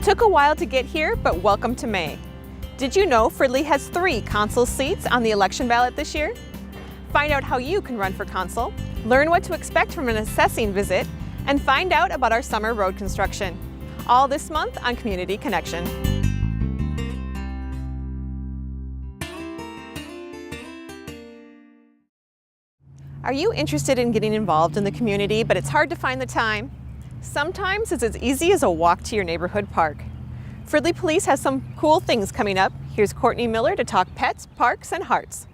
It took a while to get here, but welcome to May. Did you know Fridley has 3 consul seats on the election ballot this year? Find out how you can run for consul, learn what to expect from an assessing visit, and find out about our summer road construction. All this month on Community Connection. Are you interested in getting involved in the community, but it's hard to find the time? Sometimes it's as easy as a walk to your neighborhood park. Fridley Police has some cool things coming up. Here's Courtney Miller to talk pets, parks, and hearts.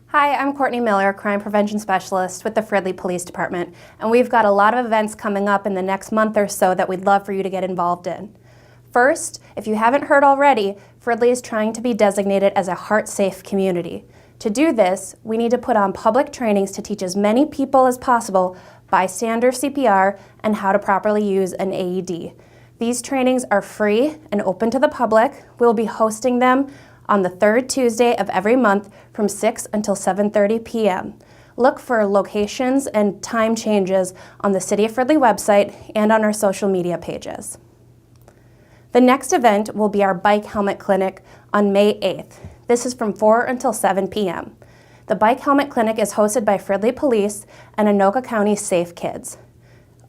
Hi, I'm Courtney Miller, Crime Prevention Specialist with the Fridley Police Department, and we've got a lot of events coming up in the next month or so that we'd love for you to get involved in. First, if you haven't heard already, Fridley is trying to be designated as a heart-safe community. To do this, we need to put on public trainings to teach as many people as possible bystander CPR and how to properly use an AED. These trainings are free and open to the public. We'll be hosting them on the 3rd Tuesday of every month from 6 until 7:30 p.m. Look for locations and time changes on the City of Fridley website and on our social media pages. The next event will be our Bike Helmet Clinic on May 8th. This is from 4 until 7 p.m. The Bike Helmet Clinic is hosted by Fridley Police and Anoka County Safe Kids.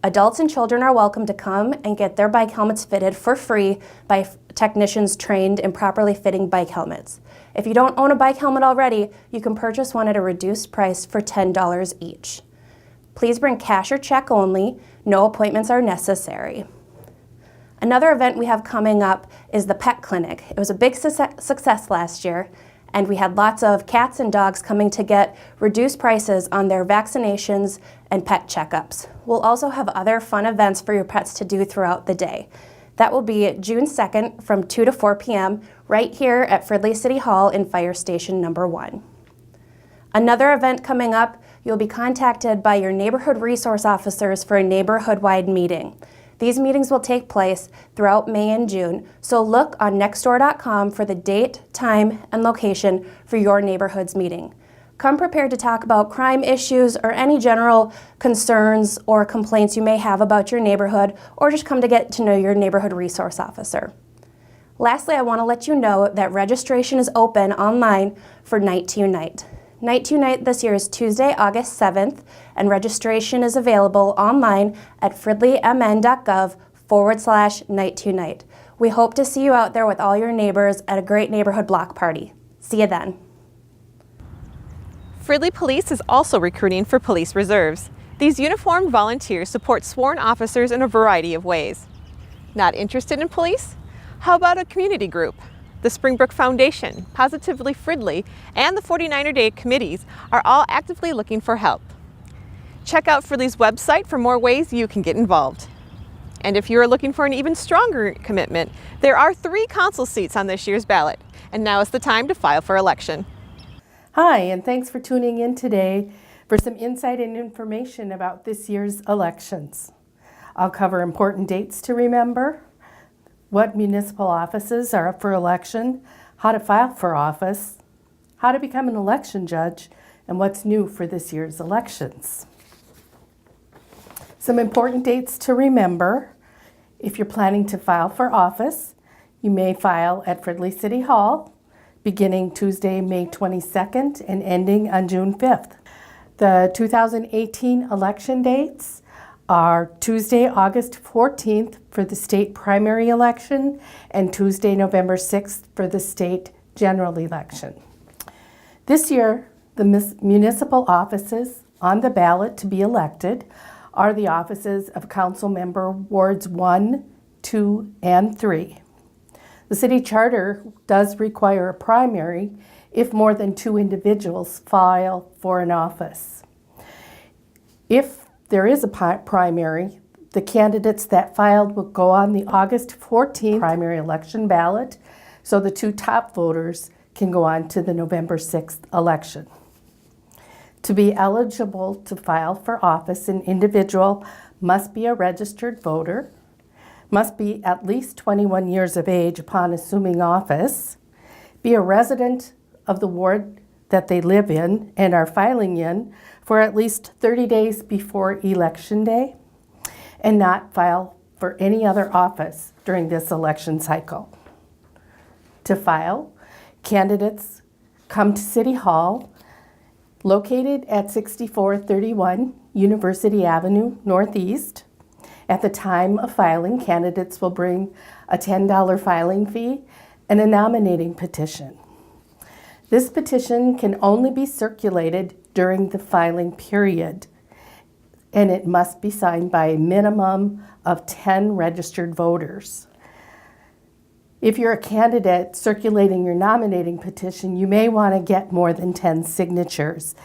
Adults and children are welcome to come and get their bike helmets fitted for free by technicians trained in properly fitting bike helmets. If you don't own a bike helmet already, you can purchase one at a reduced price for $10 each. Please bring cash or check only. No appointments are necessary. Another event we have coming up is the Pet Clinic. It was a big success last year, and we had lots of cats and dogs coming to get reduced prices on their vaccinations and pet checkups. We'll also have other fun events for your pets to do throughout the day. That will be June 2nd from 2 to 4 p.m. right here at Fridley City Hall in Fire Station number 1. Another event coming up, you'll be contacted by your neighborhood resource officers for a neighborhood-wide meeting. These meetings will take place throughout May and June, so look on nextdoor.com for the date, time, and location for your neighborhood's meeting. Come prepared to talk about crime issues or any general concerns or complaints you may have about your neighborhood, or just come to get to know your neighborhood resource officer. Lastly, I want to let you know that registration is open online for Night to Unite. Night to Unite this year is Tuesday, August 7th, and registration is available online at fridleymn.gov/Night to Unite. We hope to see you out there with all your neighbors at a great neighborhood block party. See you then. Fridley Police is also recruiting for police reserves. These uniformed volunteers support sworn officers in a variety of ways. Not interested in police? How about a community group? The Springbrook Foundation, Positively Fridley, and the 49er Day committees are all actively looking for help. Check out Fridley's website for more ways you can get involved. And if you are looking for an even stronger commitment, there are 3 consul seats on this year's ballot, and now is the time to file for election. Hi, and thanks for tuning in today for some insight and information about this year's elections. I'll cover important dates to remember, what municipal offices are up for election, how to file for office, how to become an election judge, and what's new for this year's elections. Some important dates to remember. If you're planning to file for office, you may file at Fridley City Hall beginning Tuesday, May 22nd and ending on June 5th. The 2018 election dates are Tuesday, August 14th for the state primary election and Tuesday, November 6th for the state general election. This year, the municipal offices on the ballot to be elected are the offices of council member wards 1, 2, and 3. The city charter does require a primary if more than 2 individuals file for an office. If there is a primary, the candidates that filed will go on the August 14th primary election ballot, so the 2 top voters can go on to the November 6th election. To be eligible to file for office, an individual must be a registered voter, must be at least 21 years of age upon assuming office, be a resident of the ward that they live in and are filing in for at least 30 days before Election Day, and not file for any other office during this election cycle. To file, candidates come to City Hall, located at 6431 University Avenue Northeast. At the time of filing, candidates will bring a $10 filing fee and a nominating petition. This petition can only be circulated during the filing period, and it must be signed by a minimum of 10 registered voters. If you're a candidate circulating your nominating petition, you may want to get more than 10 signatures,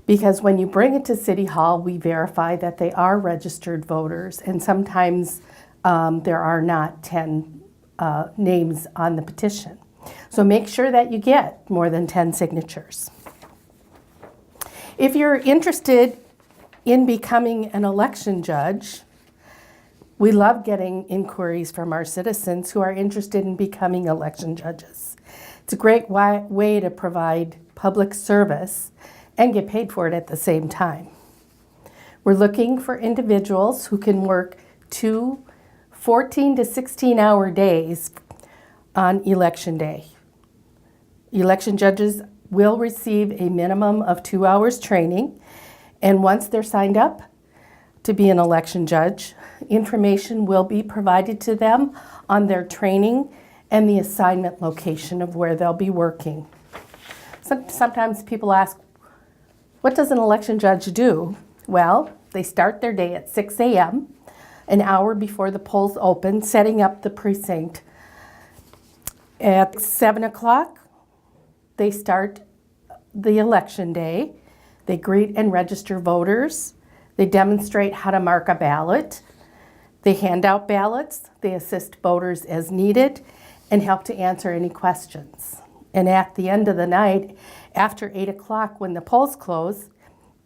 because when you bring it to City Hall, we verify that they are registered voters, and sometimes there are not 10 names on the petition. So make sure that you get more than 10 signatures. If you're interested in becoming an election judge, we love getting inquiries from our citizens who are interested in becoming election judges. It's a great way to provide public service and get paid for it at the same time. We're looking for individuals who can work 2 14 to 16-hour days on election day. Election judges will receive a minimum of 2 hours training, and once they're signed up to be an election judge, information will be provided to them on their training and the assignment location of where they'll be working. Sometimes people ask, what does an election judge do? Well, they start their day at 6 a.m., an hour before the polls open, setting up the precinct. At 7 o'clock, they start the election day. They greet and register voters. They demonstrate how to mark a ballot. They hand out ballots. They assist voters as needed and help to answer any questions. And at the end of the night, after 8 o'clock when the polls close,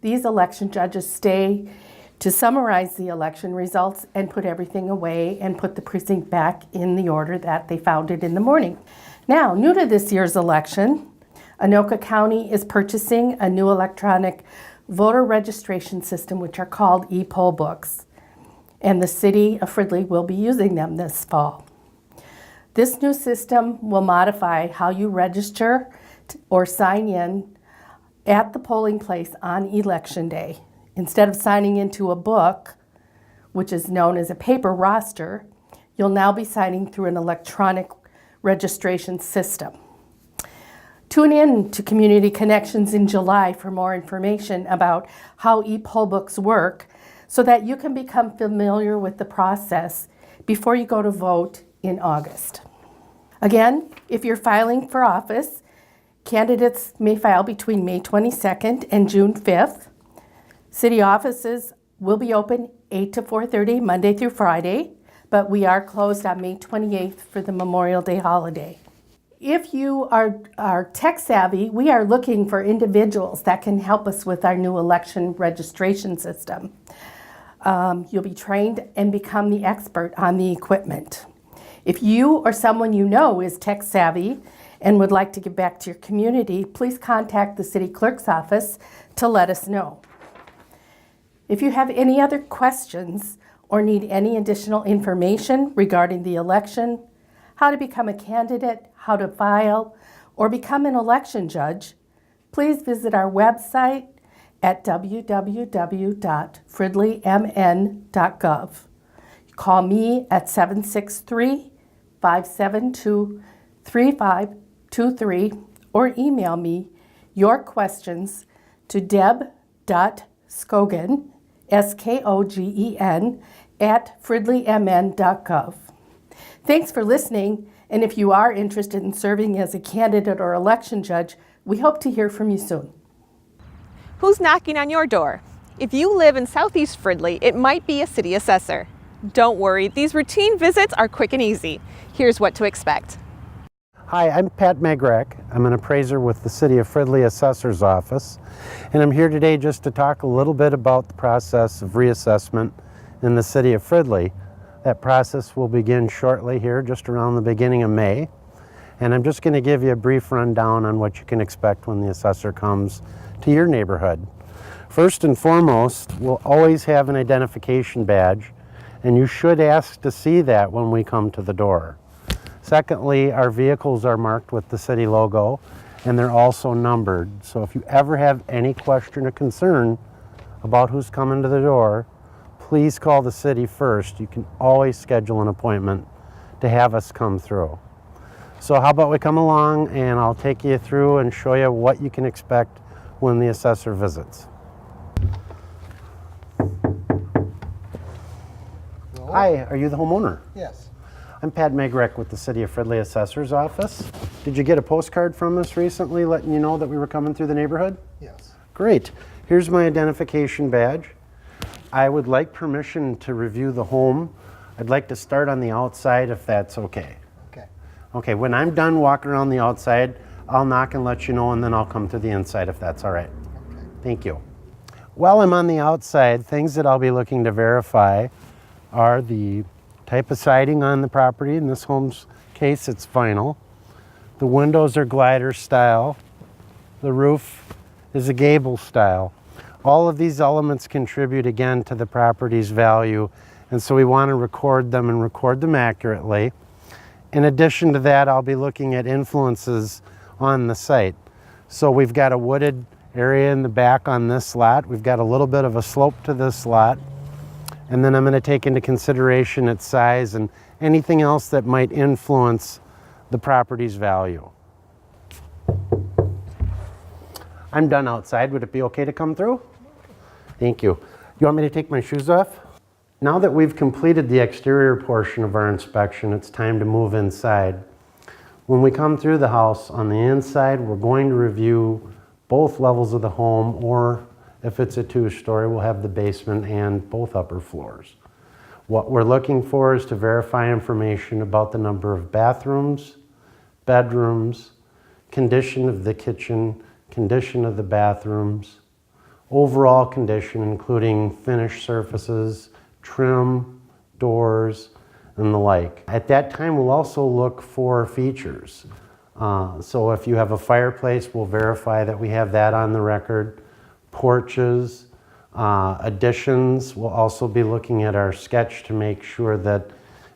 these election judges stay to summarize the election results and put everything away and put the precinct back in the order that they found it in the morning. Now, new to this year's election, Anoka County is purchasing a new electronic voter registration system, which are called e-poll books, and the city of Fridley will be using them this fall. This new system will modify how you register or sign in at the polling place on election day. Instead of signing into a book, which is known as a paper roster, you'll now be signing through an electronic registration system. Tune in to Community Connections in July for more information about how e-poll books work so that you can become familiar with the process before you go to vote in August. Again, if you're filing for office, candidates may file between May 22nd and June 5th. City offices will be open 8 to 4:30 Monday through Friday, but we are closed on May 28th for the Memorial Day holiday. If you are tech savvy, we are looking for individuals that can help us with our new election registration system. You'll be trained and become the expert on the equipment. If you or someone you know is tech savvy and would like to give back to your community, please contact the city clerk's office to let us know. If you have any other questions or need any additional information regarding the election, how to become a candidate, how to file, or become an election judge, please visit our website at www.fridleymn.gov. Call me at 763-572-3523 or email me your questions to deb.skogen, S-K-O-G-E-N, at fridleymn.gov. Thanks for listening, and if you are interested in serving as a candidate or election judge, we hope to hear from you soon. Who's knocking on your door? If you live in Southeast Fridley, it might be a city assessor. Don't worry, these routine visits are quick and easy. Here's what to expect. Hi, I'm Pat Megrack. I'm an appraiser with the City of Fridley Assessor's Office, and I'm here today just to talk a little bit about the process of reassessment in the City of Fridley. That process will begin shortly here, just around the beginning of May, and I'm just going to give you a brief rundown on what you can expect when the assessor comes to your neighborhood. First and foremost, we'll always have an identification badge, and you should ask to see that when we come to the door. Secondly, our vehicles are marked with the city logo, and they're also numbered. So if you ever have any question or concern about who's coming to the door, please call the city first. You can always schedule an appointment to have us come through. So how about we come along and I'll take you through and show you what you can expect when the assessor visits. Hi, are you the homeowner? Yes. I'm Pat Megrek with the City of Fridley Assessor's Office. Did you get a postcard from us recently letting you know that we were coming through the neighborhood? Yes. Great. Here's my identification badge. I would like permission to review the home. I'd like to start on the outside if that's okay. Okay. Okay, when I'm done walking around the outside, I'll knock and let you know, and then I'll come to the inside if that's all right. Okay. Thank you. While I'm on the outside, things that I'll be looking to verify are the type of siding on the property. In this home's case, it's vinyl. The windows are glider style. The roof is a gable style. All of these elements contribute again to the property's value, and so we want to record them and record them accurately. In addition to that, I'll be looking at influences on the site. So we've got a wooded area in the back on this lot. We've got a little bit of a slope to this lot. And then I'm going to take into consideration its size and anything else that might influence the property's value. I'm done outside. Would it be okay to come through? Thank you. You want me to take my shoes off? Now that we've completed the exterior portion of our inspection, it's time to move inside. When we come through the house on the inside, we're going to review both levels of the home, or if it's a two-story, we'll have the basement and both upper floors. What we're looking for is to verify information about the number of bathrooms, bedrooms, condition of the kitchen, condition of the bathrooms, overall condition including finished surfaces, trim, doors, and the like. At that time, we'll also look for features. So if you have a fireplace, we'll verify that we have that on the record. Porches, additions, we'll also be looking at our sketch to make sure that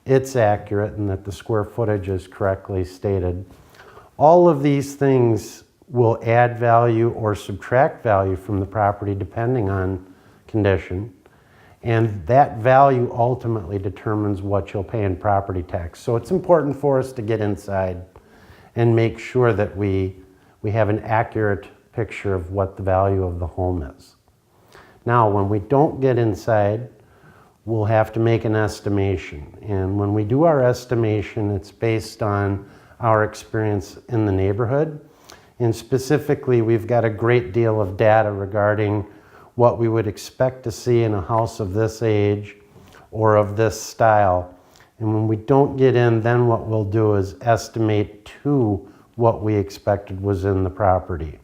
it's accurate and that the square footage is correctly stated. All of these things will add value or subtract value from the property depending on condition. And that value ultimately determines what you'll pay in property tax. So it's important for us to get inside and make sure that we have an accurate picture of what the value of the home is. Now, when we don't get inside, we'll have to make an estimation. And when we do our estimation, it's based on our experience in the neighborhood. And specifically, we've got a great deal of data regarding what we would expect to see in a house of this age or of this style. And when we don't get in, then what we'll do is estimate to what we expected was in the property.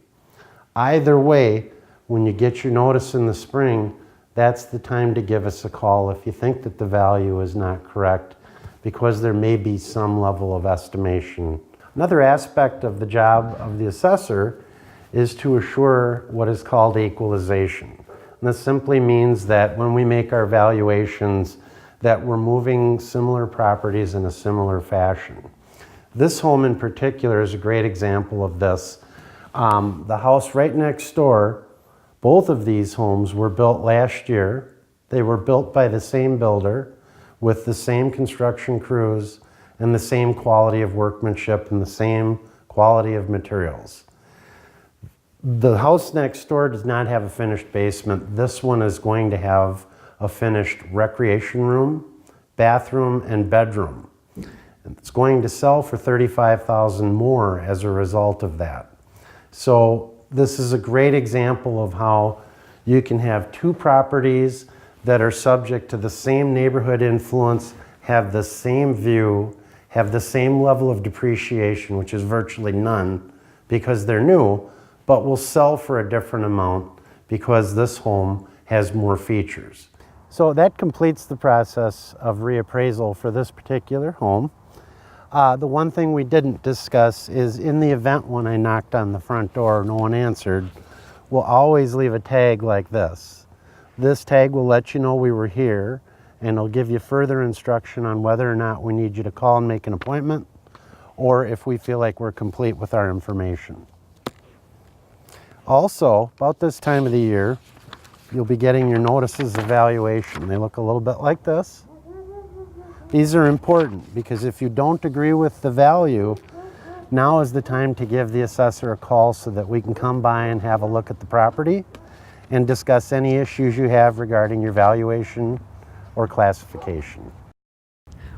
Either way, when you get your notice in the spring, that's the time to give us a call if you think that the value is not correct, because there may be some level of estimation. Another aspect of the job of the assessor is to assure what is called equalization. And this simply means that when we make our valuations, that we're moving similar properties in a similar fashion. This home in particular is a great example of this. The house right next door, both of these homes were built last year. They were built by the same builder with the same construction crews and the same quality of workmanship and the same quality of materials. The house next door does not have a finished basement. This one is going to have a finished recreation room, bathroom, and bedroom. It's going to sell for $35,000 more as a result of that. So this is a great example of how you can have two properties that are subject to the same neighborhood influence, have the same view, have the same level of depreciation, which is virtually none because they're new, but will sell for a different amount because this home has more features. So that completes the process of reappraisal for this particular home. The one thing we didn't discuss is in the event when I knocked on the front door, no one answered, we'll always leave a tag like this. This tag will let you know we were here, and it'll give you further instruction on whether or not we need you to call and make an appointment, or if we feel like we're complete with our information. Also, about this time of the year, you'll be getting your notices of valuation. They look a little bit like this. These are important because if you don't agree with the value, now is the time to give the assessor a call so that we can come by and have a look at the property and discuss any issues you have regarding your valuation or classification.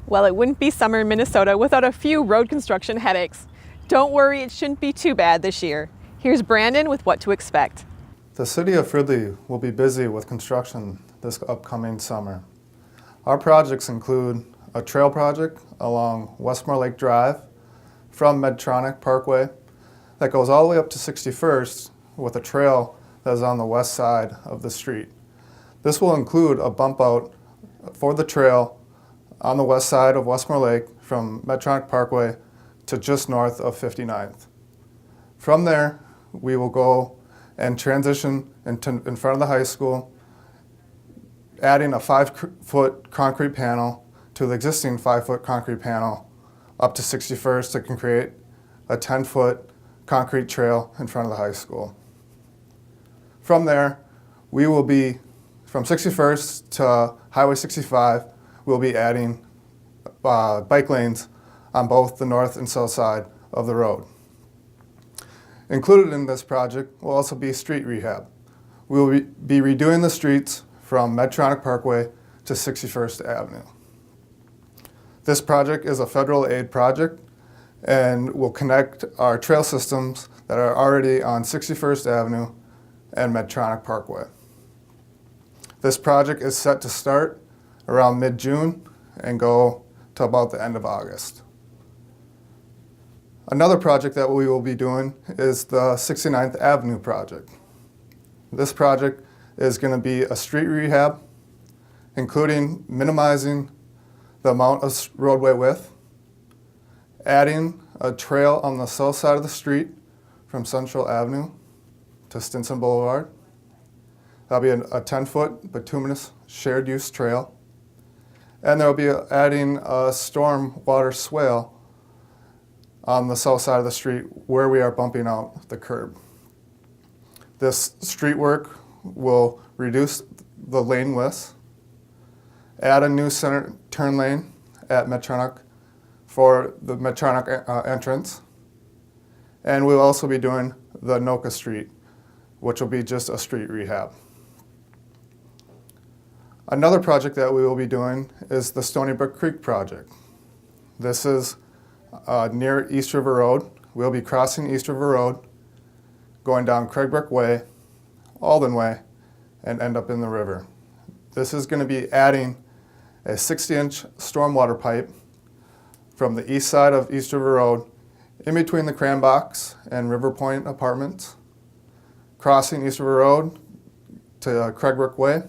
Well, it wouldn't be summer in Minnesota without a few road construction headaches. Don't worry, it shouldn't be too bad this year. Here's Brandon with what to expect. The City of Fridley will be busy with construction this upcoming summer. Our projects include a trail project along Westmore Lake Drive from Medtronic Parkway that goes all the way up to 61st with a trail that is on the west side of the street. This will include a bump out for the trail on the west side of Westmore Lake from Medtronic Parkway to just north of 59th. From there, we will go and transition in front of the high school, adding a 5-foot concrete panel to the existing 5-foot concrete panel up to 61st to create a 10-foot concrete trail in front of the high school. From there, we will be, from 61st to Highway 65, we'll be adding bike lanes on both the north and south side of the road. Included in this project will also be street rehab. We will be redoing the streets from Medtronic Parkway to 61st Avenue. This project is a federal aid project and will connect our trail systems that are already on 61st Avenue and Medtronic Parkway. This project is set to start around mid-June and go to about the end of August. Another project that we will be doing is the 69th Avenue project. This project is going to be a street rehab, including minimizing the amount of roadway width, adding a trail on the south side of the street from Central Avenue to Stinson Boulevard. That'll be a 10-foot bituminous shared use trail. And there'll be adding a storm water swale on the south side of the street where we are bumping out the curb. This street work will reduce the lane width, add a new center turn lane at Medtronic for the Medtronic entrance, and we'll also be doing the Anoka Street, which will be just a street rehab. Another project that we will be doing is the Stony Brook Creek project. This is near East River Road. We'll be crossing East River Road, going down Craigbrook Way, Alden Way, and end up in the river. This is going to be adding a 60-inch stormwater pipe from the east side of East River Road in between the Cranbox and River Point apartments, crossing East River Road to Craigbrook Way,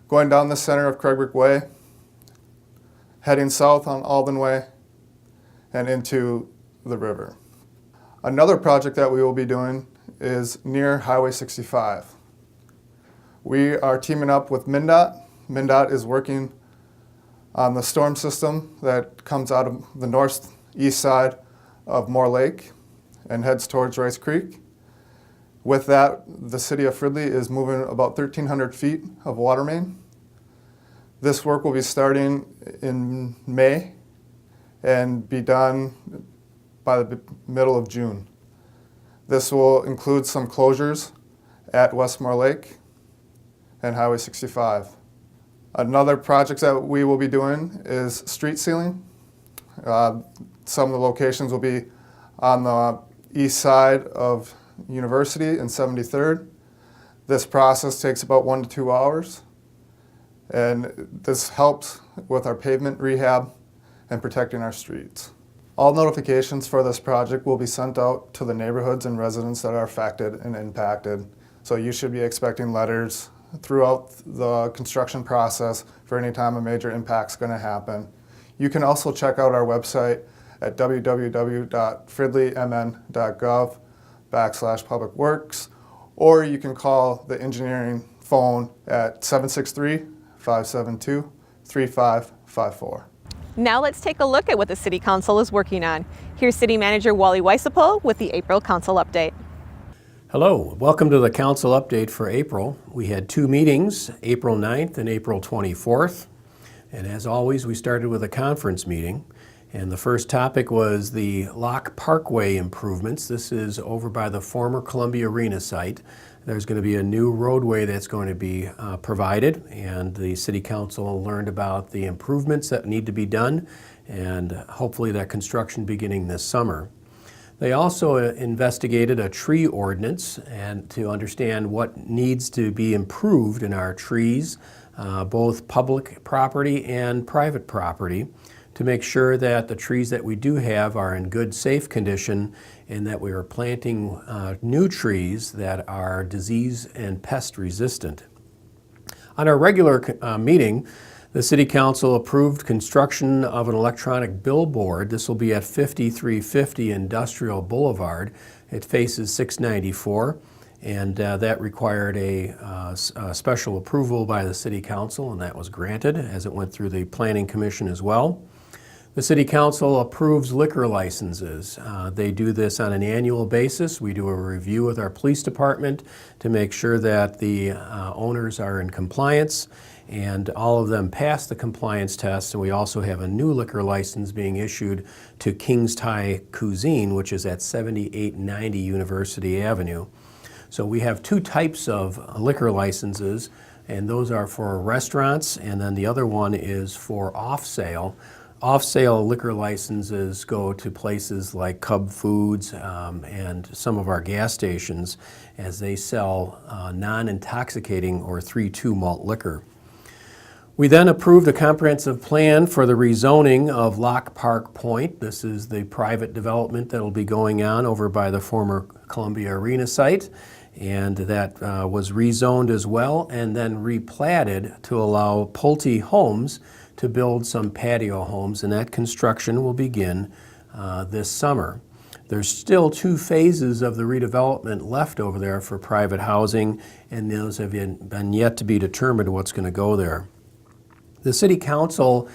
going down the center of Craigbrook Way, heading south on Alden Way, and into the river. Another project that we will be doing is near Highway 65. We are teaming up with MnDOT. MnDOT is working on the storm system that comes out of the northeast side of Moore Lake and heads towards Rice Creek. With that, the city of Fridley is moving about 1,300 feet of water main. This work will be starting in May and be done by the middle of June. This will include some closures at Westmore Lake and Highway 65. Another project that we will be doing is street sealing. Some of the locations will be on the east side of University and 73rd. This process takes about 1 to 2 hours, and this helps with our pavement rehab and protecting our streets. All notifications for this project will be sent out to the neighborhoods and residents that are affected and impacted. So you should be expecting letters throughout the construction process for any time a major impact is going to happen. You can also check out our website at www.fridleymn.gov/publicworks, or you can call the engineering phone at 763-572-5999. 3554. Now let's take a look at what the City Council is working on. Here's City Manager Wally Weisapel with the April Council Update. Hello, welcome to the Council Update for April. We had two meetings, April 9th and April 24th. And as always, we started with a conference meeting. And the first topic was the Locke Parkway improvements. This is over by the former Columbia Arena site. There's going to be a new roadway that's going to be provided, and the City Council learned about the improvements that need to be done, and hopefully that construction beginning this summer. They also investigated a tree ordinance and to understand what needs to be improved in our trees, both public property and private property, to make sure that the trees that we do have are in good, safe condition and that we are planting new trees that are disease and pest resistant. On our regular meeting, the City Council approved construction of an electronic billboard. This will be at 5350 Industrial Boulevard. It faces 694, and that required a special approval by the City Council, and that was granted as it went through the Planning Commission as well. The City Council approves liquor licenses. They do this on an annual basis. We do a review with our police department to make sure that the owners are in compliance, and all of them pass the compliance test. And we also have a new liquor license being issued to King's Thai Cuisine, which is at 7890 University Avenue. So we have two types of liquor licenses, and those are for restaurants, and then the other one is for off-sale. Off-sale liquor licenses go to places like Cub Foods and some of our gas stations as they sell non-intoxicating or 3-2 malt liquor. We then approved a comprehensive plan for the rezoning of Locke Park Point. This is the private development that will be going on over by the former Columbia Arena site, and that was rezoned as well and then replatted to allow Pulte Homes to build some patio homes, and that construction will begin this summer. There's still two phases of the redevelopment left over there for private housing, and those have been yet to be determined what's going to go there. The City Council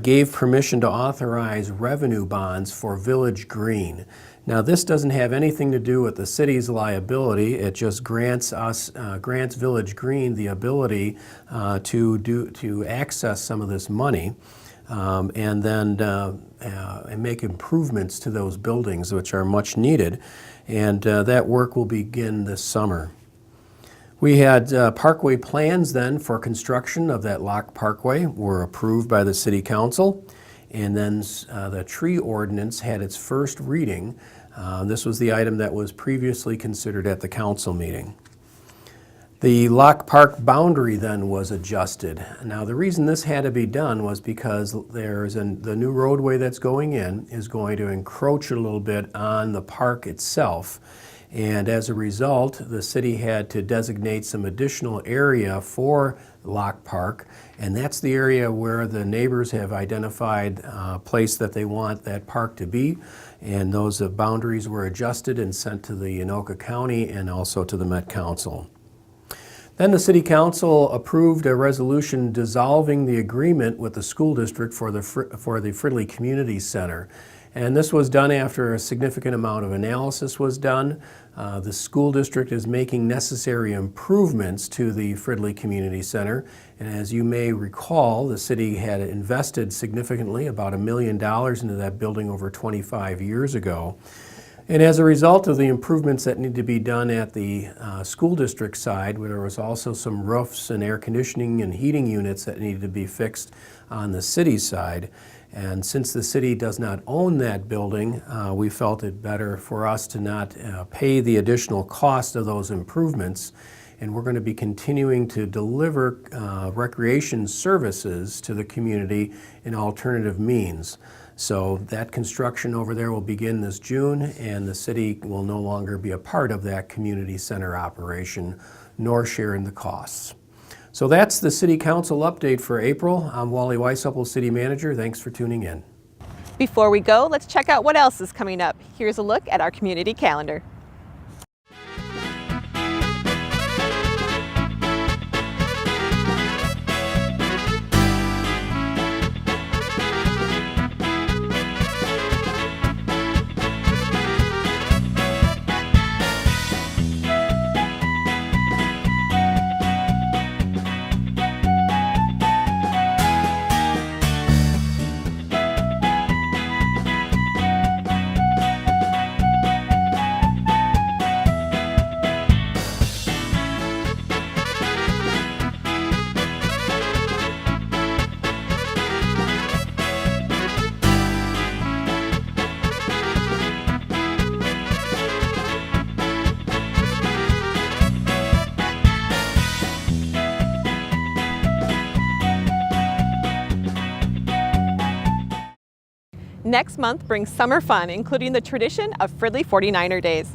gave permission to authorize revenue bonds for Village Green. Now, this doesn't have anything to do with the city's liability. It just grants Village Green the ability to access some of this money and then and make improvements to those buildings, which are much needed. And that work will begin this summer. We had parkway plans then for construction of that Locke Parkway were approved by the City Council. And then the tree ordinance had its first reading. This was the item that was previously considered at the council meeting. The Locke Park boundary then was adjusted. Now, the reason this had to be done was because the new roadway that's going in is going to encroach a little bit on the park itself. And as a result, the city had to designate some additional area for Locke Park, and that's the area where the neighbors have identified a place that they want that park to be, and those boundaries were adjusted and sent to the Anoka County and also to the Met Council. Then the City Council approved a resolution dissolving the agreement with the school district for the Fridley Community Center. And this was done after a significant amount of analysis was done. The school district is making necessary improvements to the Fridley Community Center. And as you may recall, the city had invested significantly, about $1 million into that building over 25 years ago. And as a result of the improvements that need to be done at the school district side, where there was also some roofs and air conditioning and heating units that needed to be fixed on the city side. And since the city does not own that building, we felt it better for us to not pay the additional cost of those improvements. And we're going to be continuing to deliver recreation services to the community in alternative means. So that construction over there will begin this June, and the city will no longer be a part of that community center operation, nor share in the costs. So that's the City Council update for April. I'm Wally Weisapel, City Manager. Thanks for tuning in. Before we go, let's check out what else is coming up. Here's a look at our community calendar. Next month brings summer fun, including the tradition of Fridley 49er Days.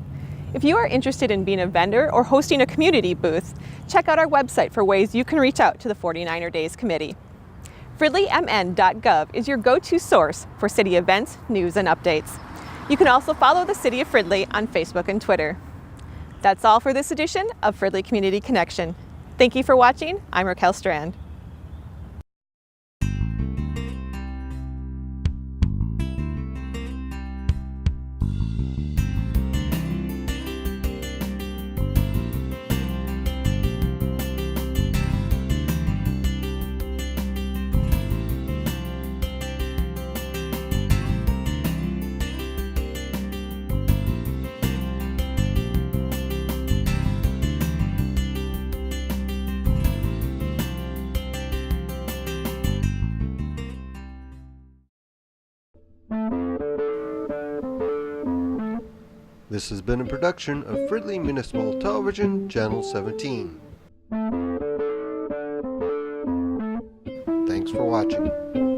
If you are interested in being a vendor or hosting a community booth, check out our website for ways you can reach out to the 49er Days Committee. FridleyMN.gov is your go-to source for city events, news, and updates. You can also follow the City of Fridley on Facebook and Twitter. That's all for this edition of Fridley Community Connection. Thank you for watching. I'm Raquel Strand. This has been a production of Fridley Municipal Television, Channel 17. Thanks for watching.